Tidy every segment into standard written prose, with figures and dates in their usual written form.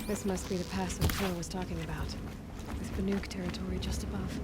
This must be the pass that Tor was talking about, with Banuk territory just above.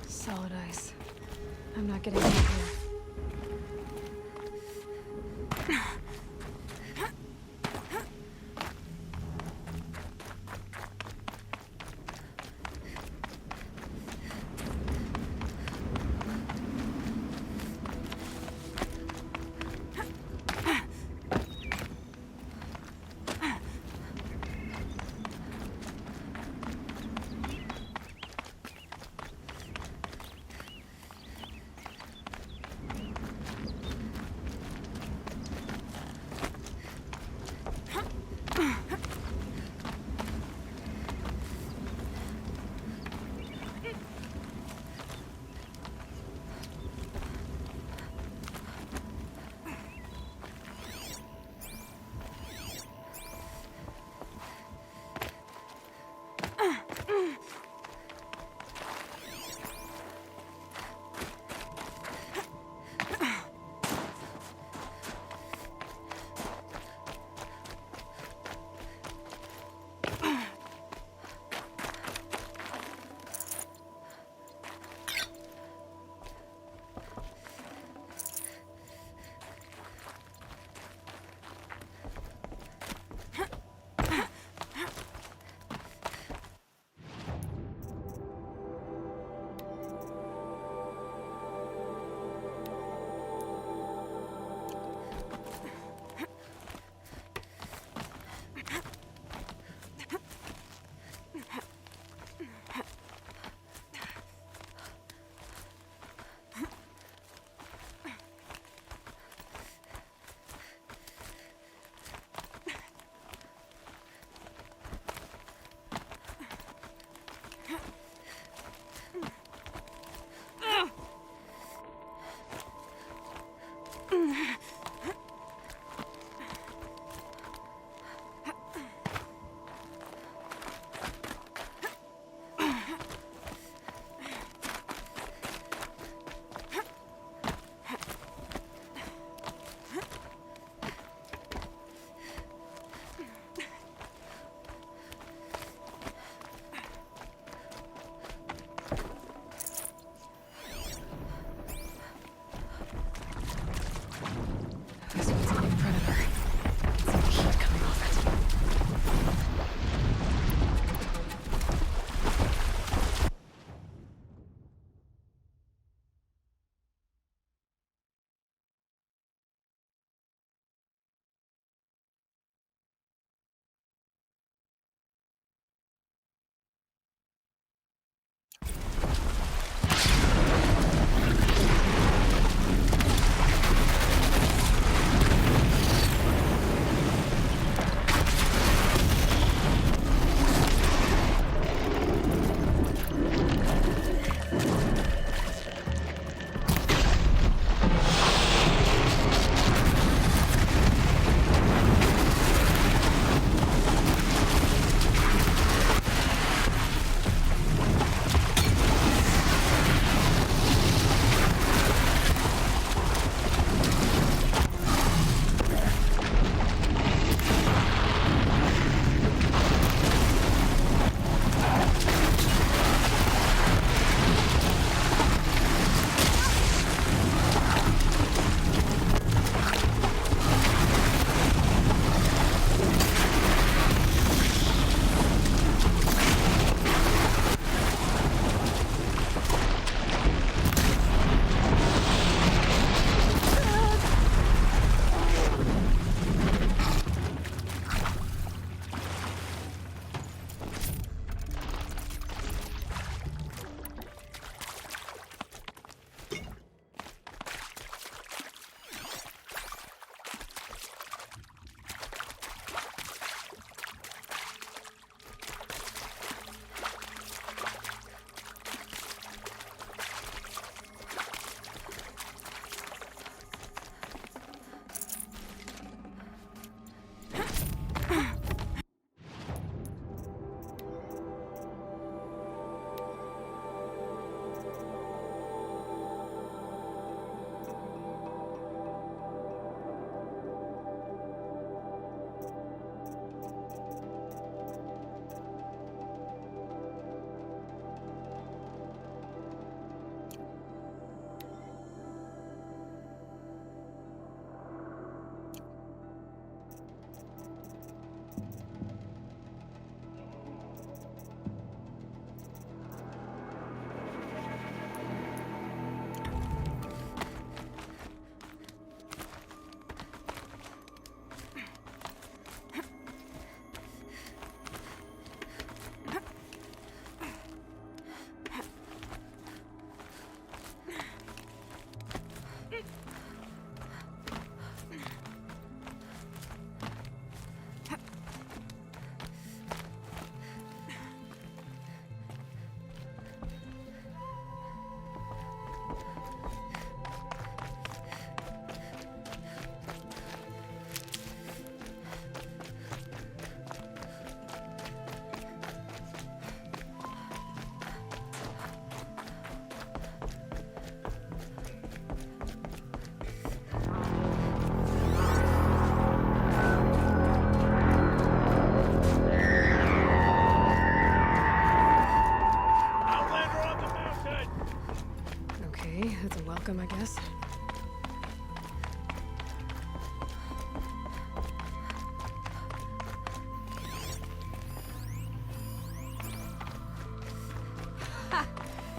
Solid ice. I'm not getting out here.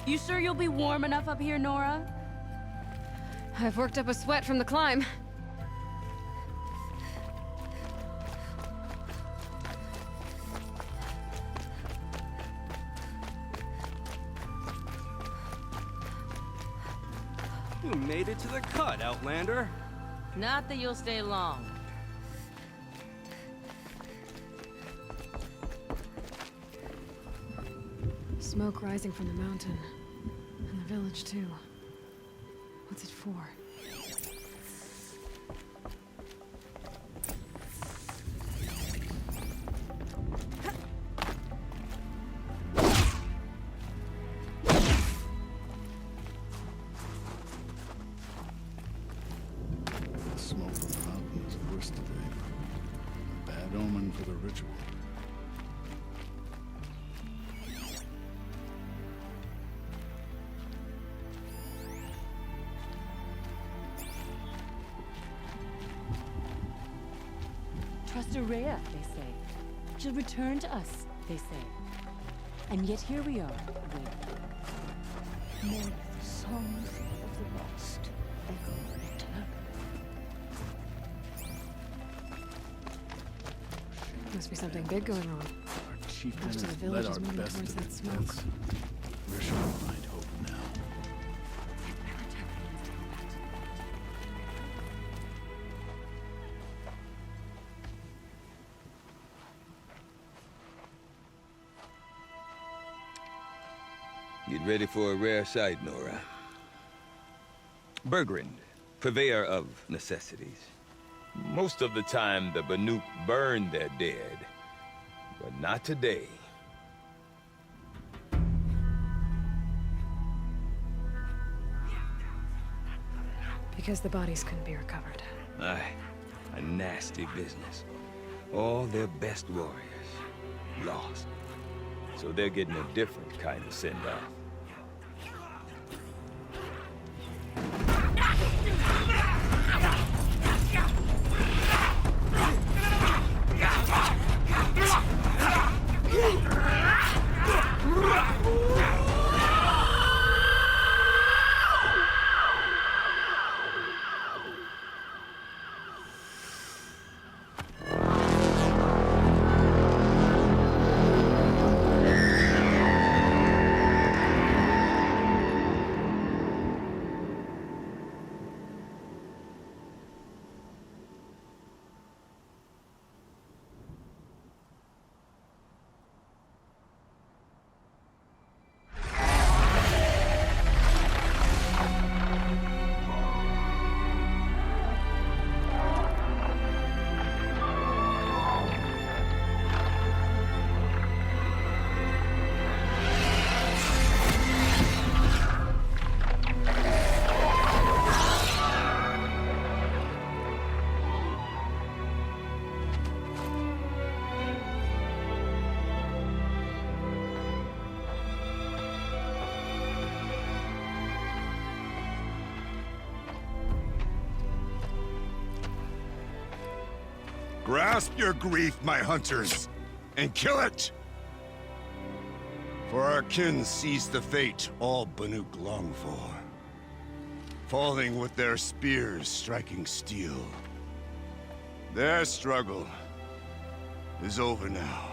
You sure you'll be warm enough up here, Nora? I've worked up a sweat from the climb. You made it to the cut, Outlander. Not that you'll stay long. Smoke rising from the mountain. And the village, too. What's it for? The smoke from the mountain is worse today. A bad omen for the ritual. Trust Araya, they say. She'll return to us, they say. And yet here we are, waiting. May the songs of the lost echo eternally. Must be something big going on. Our chieftain Most of has the village led is our moving best towards to that their smoke. deaths. Where shall we find hope now? Get ready for a rare sight, Nora. Bergrand, purveyor of necessities. Most of the time, the Banuk burn their dead, but not today. Because the bodies couldn't be recovered. Aye, a nasty business. All their best warriors lost. So they're getting a different kind of send-off. Grasp your grief, my hunters, and kill it! For our kin sees the fate all Banuk long for. Falling with their spears striking steel. Their struggle is over now.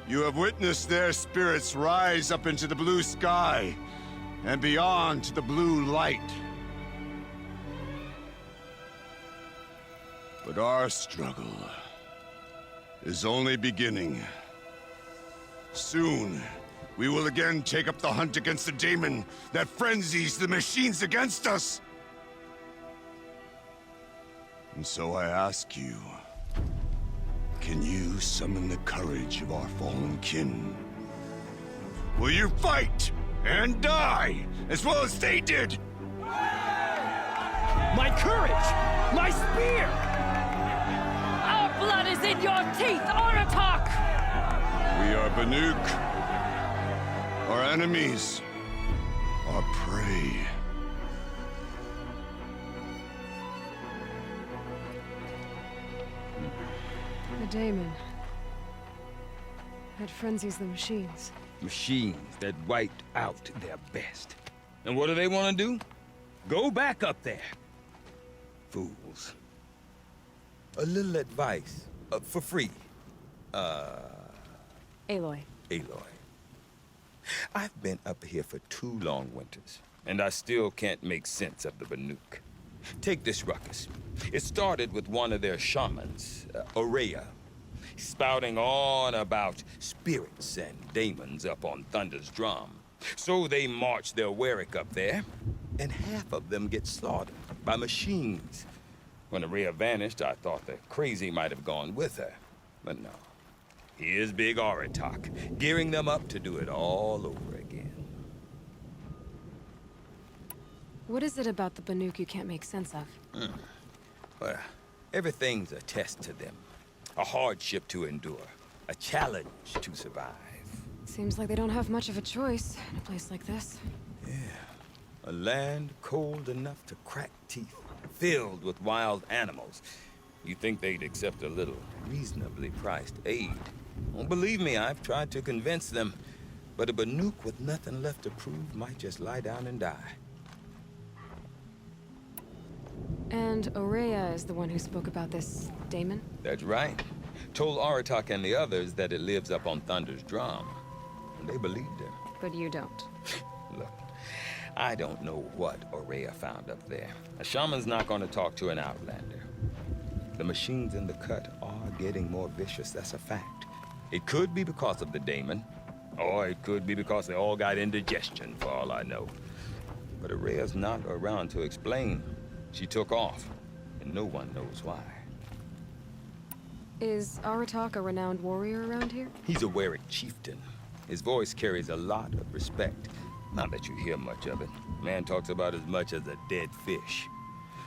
You have witnessed their spirits rise up into the blue sky, and beyond to the blue light. But our struggle is only beginning. Soon, we will again take up the hunt against the Daemon that frenzies the machines against us. And so I ask you, can you summon the courage of our fallen kin? Will you fight and die as well as they did? My courage! My spear! Our blood is in your teeth, Oratok! We are Banuk. Our enemies are prey. The Daemon. That frenzies the machines. Machines that wiped out their best. And what do they want to do? Go back up there. Fools. A little advice, for free. Aloy. Aloy. I've been up here for 2 long winters, and I still can't make sense of the Banuk. Take this ruckus. It started with one of their shamans, Aurea, spouting on about spirits and daemons up on Thunder's drum. So they march their Warwick up there, and half of them get slaughtered by machines. When Aurea vanished, I thought the crazy might have gone with her, but no. Here's Big Aratak, gearing them up to do it all over again. What is it about the Banuk you can't make sense of? Well, everything's a test to them. A hardship to endure. A challenge to survive. Seems like they don't have much of a choice in a place like this. Yeah. A land cold enough to crack teeth, filled with wild animals. You'd think they'd accept a little reasonably priced aid. Well, believe me, I've tried to convince them. But a Banuk with nothing left to prove might just lie down and die. And Aurea is the one who spoke about this Daemon? That's right. Told Aratak and the others that it lives up on Thunder's drum. And they believed him. But you don't. Look, I don't know what Aurea found up there. A shaman's not going to talk to an outlander. The machines in the cut are getting more vicious, that's a fact. It could be because of the Daemon, or it could be because they all got indigestion, for all I know. But Aurea's not around to explain. She took off, and no one knows why. Is Aratak a renowned warrior around here? He's a Warwick chieftain. His voice carries a lot of respect. Not that you hear much of it. Man talks about as much as a dead fish.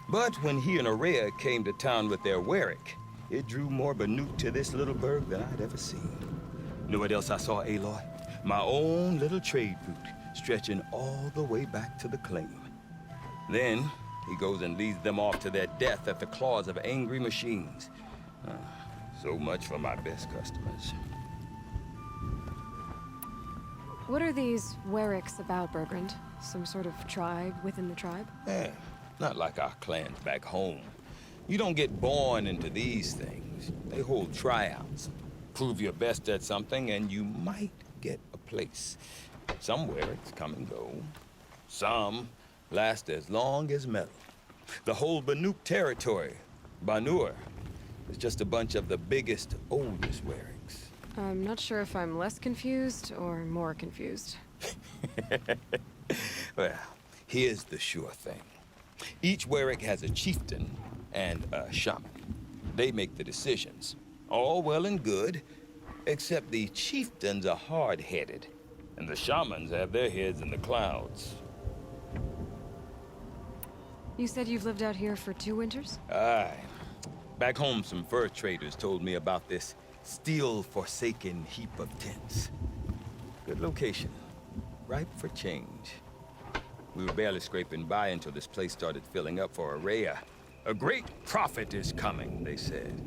But when he and Aurea came to town with their Warwick, it drew more Banuk to this little burg than I'd ever seen. Know what else I saw, Aloy? My own little trade route, stretching all the way back to the claim. Then, he goes and leads them off to their death at the claws of angry machines. So much for my best customers. What are these Warwicks about, Bergrand? Some sort of tribe within the tribe? Yeah, not like our clans back home. You don't get born into these things. They hold tryouts. Prove your best at something and you might get a place. Some Warwicks come and go. Some last as long as metal. The whole Banuk territory, Banur, is just a bunch of the biggest, oldest Warwicks. I'm not sure if I'm less confused or more confused. Well, here's the sure thing. Each Warwick has a chieftain and a shaman. They make the decisions. All well and good, except the chieftains are hard-headed, and the shamans have their heads in the clouds. You said you've lived out here for 2 winters? Aye. Back home, some fur traders told me about this steel-forsaken heap of tents. Good location. Ripe for change. We were barely scraping by until this place started filling up for Aurea. A great prophet is coming, they said.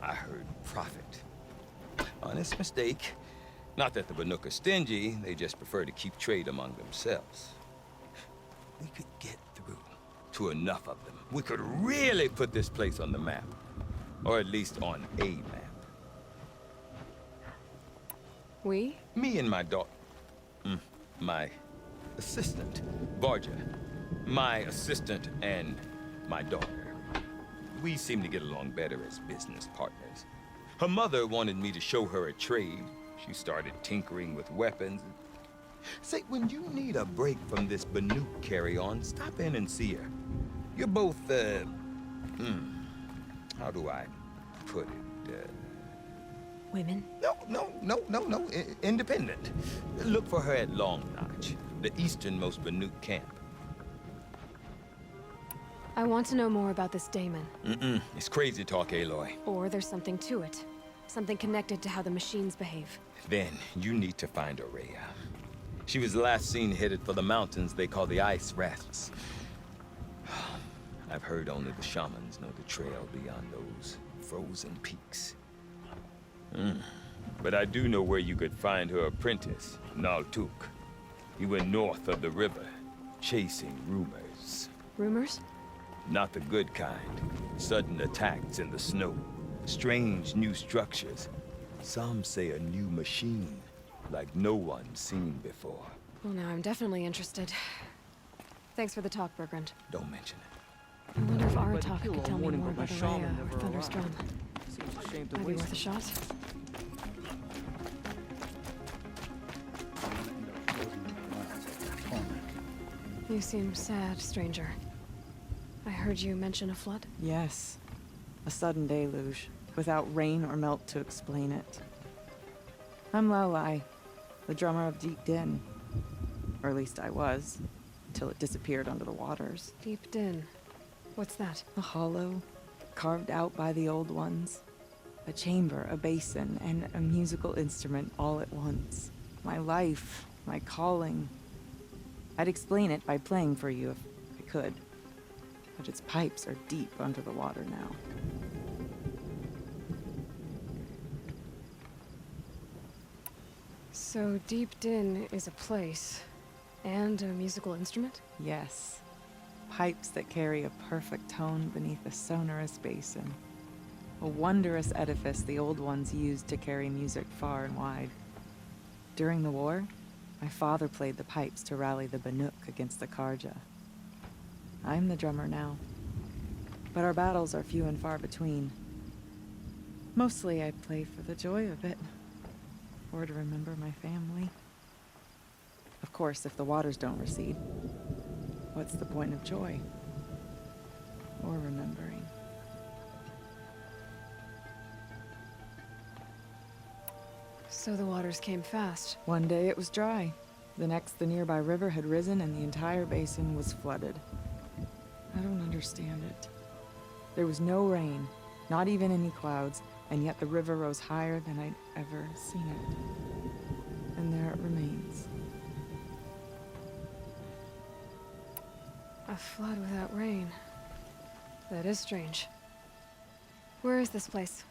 I heard prophet. Honest mistake. Not that the Banuk are stingy, they just prefer to keep trade among themselves. We could get through to enough of them. We could really put this place on the map. Or at least on a map. We? Me and my daughter. My assistant, Varja. My assistant and my daughter. We seem to get along better as business partners. Her mother wanted me to show her a trade. She started tinkering with weapons. Say, when you need a break from this Banuk carry-on, stop in and see her. You're both, how do I put it? Women? No. Independent. Look for her at Long Notch, the easternmost Banuk camp. I want to know more about this Daemon. It's crazy talk, Aloy. Or there's something to it. Something connected to how the machines behave. Then you need to find Aurea. She was last seen headed for the mountains they call the Ice Rasts. I've heard only the shamans know the trail beyond those frozen peaks. But I do know where you could find her apprentice, Naltuk. He went north of the river, chasing rumors. Rumors? Not the good kind. Sudden attacks in the snow. Strange new structures. Some say a new machine, like no one's seen before. Well, now I'm definitely interested. Thanks for the talk, Bergrand. Don't mention it. I wonder if Everybody Aratak kill could a tell me warning, more but my about shaman Araya or never Thunder's arrived. Drum. Seems a shame to Might be waste worth a shot. You seem sad, stranger. I heard you mention a flood. Yes. A sudden deluge, without rain or melt to explain it. I'm Laolai, the drummer of Deep Din. Or at least I was, till it disappeared under the waters. Deep Din. What's that? A hollow, carved out by the old ones. A chamber, a basin, and a musical instrument all at once. My life, my calling. I'd explain it by playing for you if I could. But its pipes are deep under the water now. So Deep Din is a place, and a musical instrument? Yes. Pipes that carry a perfect tone beneath a sonorous basin. A wondrous edifice the old ones used to carry music far and wide. During the war, my father played the pipes to rally the Banuk against the Karja. I'm the drummer now. But our battles are few and far between. Mostly I play for the joy of it. Or to remember my family. Of course, if the waters don't recede, what's the point of joy? Or remembering? So the waters came fast. One day it was dry. The next, the nearby river had risen and the entire basin was flooded. I don't understand it. There was no rain, not even any clouds, and yet the river rose higher than I'd ever seen it. And there it remains. A flood without rain. That is strange. Where is this place?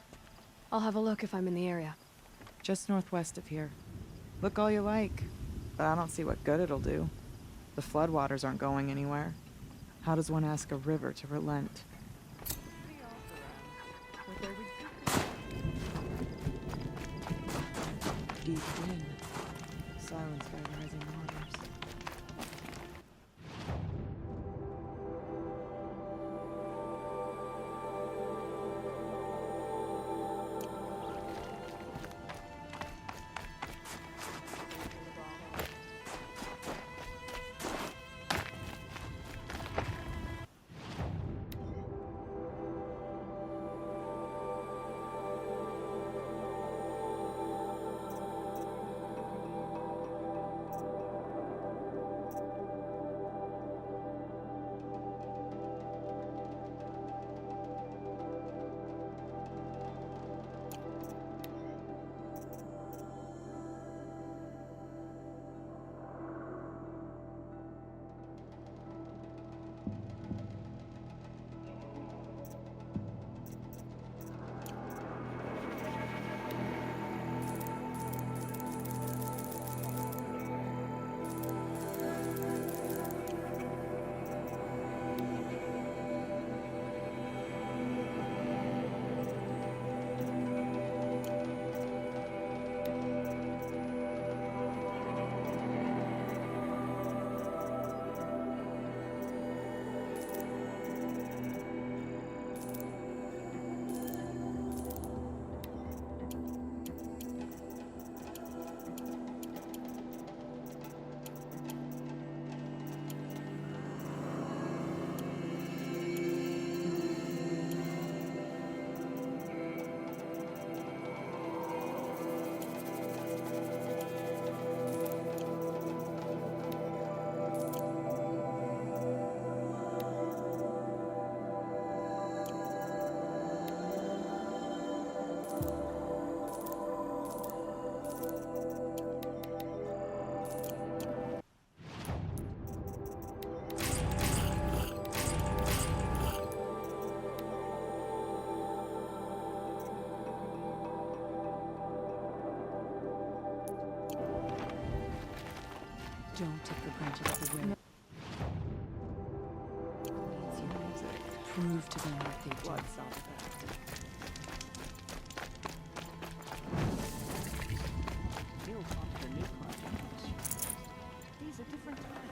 I'll have a look if I'm in the area. Just northwest of here. Look all you like, but I don't see what good it'll do. The floodwaters aren't going anywhere. How does one ask a river to relent? Deep in, silenced by rising waters. Don't take the branches away. Prove to them what they do. What's all that? Built on the new continent. These are different times.